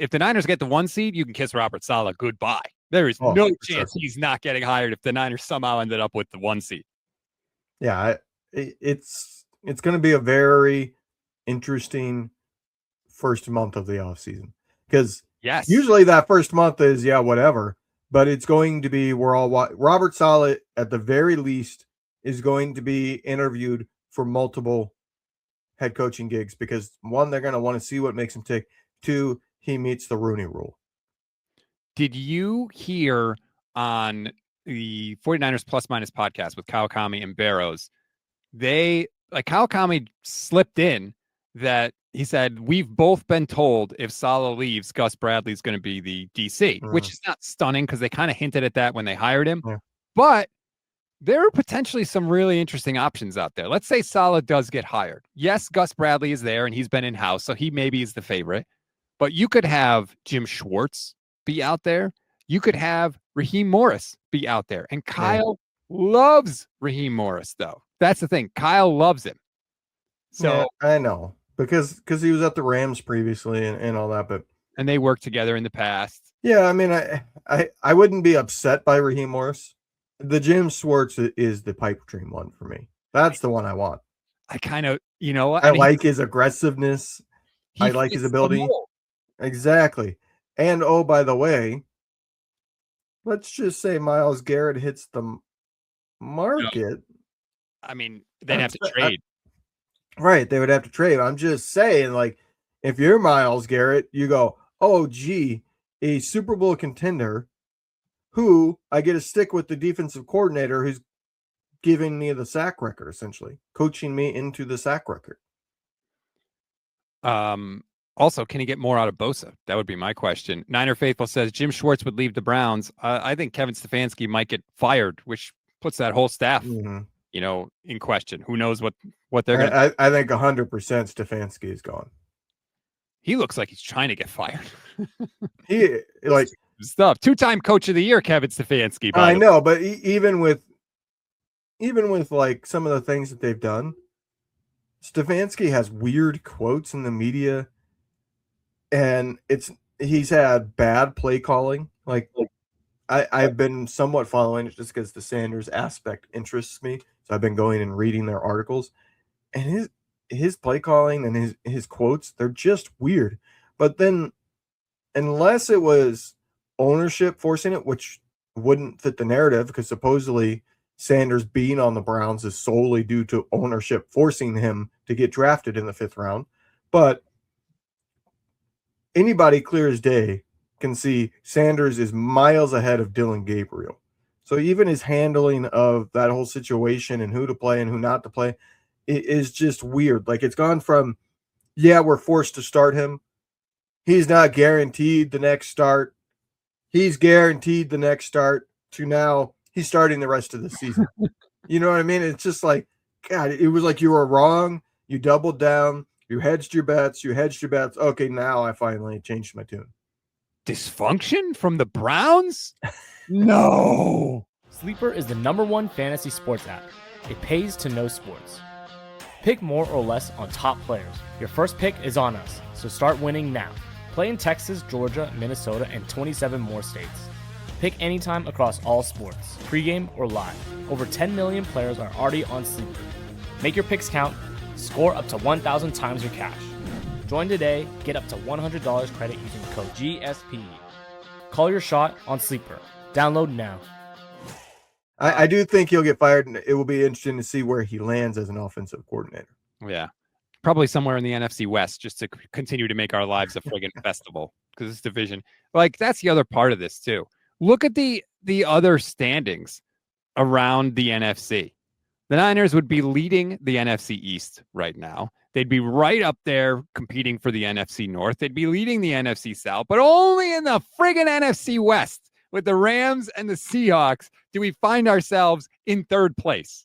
if the Niners get the 1 seed, you can kiss Robert Saleh goodbye. There is no chance he's not getting hired if the Niners somehow ended up with the 1 seed. Yeah, it's going to be a very interesting first month of the offseason, because usually that first month is whatever, but it's going to be Robert Saleh at the very least is going to be interviewed for multiple head coaching gigs, because 1, they're going to want to see what makes him tick. 2, he meets the Rooney Rule. Did you hear on the 49ers Plus Minus podcast with Kawakami and Barrows? Kawakami slipped in that he said, we've both been told if Saleh leaves, Gus Bradley's going to be the DC, which is not stunning because they kind of hinted at that when they hired him. Yeah. But there are potentially some really interesting options out there. Let's say Saleh does get hired. Yes, Gus Bradley is there and he's been in-house, so he maybe is the favorite. But you could have Jim Schwartz be out there. You could have Raheem Morris be out there. And Kyle loves Raheem Morris, though. That's the thing. Kyle loves him. So I know. Because he was at the Rams previously and all that, and they worked together in the past. Yeah, I mean, I wouldn't be upset by Raheem Morris. The Jim Schwartz is the pipe dream one for me. That's the one I want. I kind of, you know what? I like his aggressiveness. I like his ability. Exactly. And oh, by the way, let's just say Myles Garrett hits the market. I mean, they'd have to trade. Right, they would have to trade. I'm just saying, like, if you're Myles Garrett, you go, oh, gee, a Super Bowl contender who I get to stick with the defensive coordinator who's giving me the sack record, essentially, coaching me into the sack record. Also, can he get more out of Bosa? That would be my question. Niner Faithful says Jim Schwartz would leave the Browns. I think Kevin Stefanski might get fired, which puts that whole staff in question. Who knows what they're going to... I think 100% Stefanski is gone. He looks like he's trying to get fired. He like stuff. 2-time coach of the year, Kevin Stefanski. I know, but even with like some of the things that they've done, Stefanski has weird quotes in the media, and he's had bad play calling. Like I've been somewhat following it just because the Sanders aspect interests me. So I've been going and reading their articles, and his play calling and his quotes, they're just weird. But then, unless it was ownership forcing it, which wouldn't fit the narrative, because supposedly Sanders being on the Browns is solely due to ownership forcing him to get drafted in the 5th round. But anybody clear as day can see Sanders is miles ahead of Dylan Gabriel. So even his handling of that whole situation and who to play and who not to play, it is just weird. Like, it's gone from, we're forced to start him. He's not guaranteed the next start. He's guaranteed the next start, to now he's starting the rest of the season. You know what I mean? It's just like, God, it was like you were wrong. You doubled down. You hedged your bets. Okay, now I finally changed my tune. Dysfunction from the Browns? No. Sleeper is the #1 fantasy sports app. It pays to know sports. Pick more or less on top players. Your first pick is on us, so start winning now. Play in Texas, Georgia, Minnesota, and 27 more states. Pick anytime across all sports, pregame or live. Over 10 million players are already on Sleeper. Make your picks count. Score up to 1,000 times your cash. Join today. Get up to $100 credit using code GSPE. Call your shot on Sleeper. Download now. I do think he'll get fired, and it will be interesting to see where he lands as an offensive coordinator. Yeah. Probably somewhere in the NFC West, just to continue to make our lives a friggin' festival, because this division, like, that's the other part of this too. Look at the other standings around the NFC. The Niners would be leading the NFC East right now. They'd be right up there competing for the NFC North. They'd be leading the NFC South, but only in the friggin' NFC West with the Rams and the Seahawks do we find ourselves in 3rd place.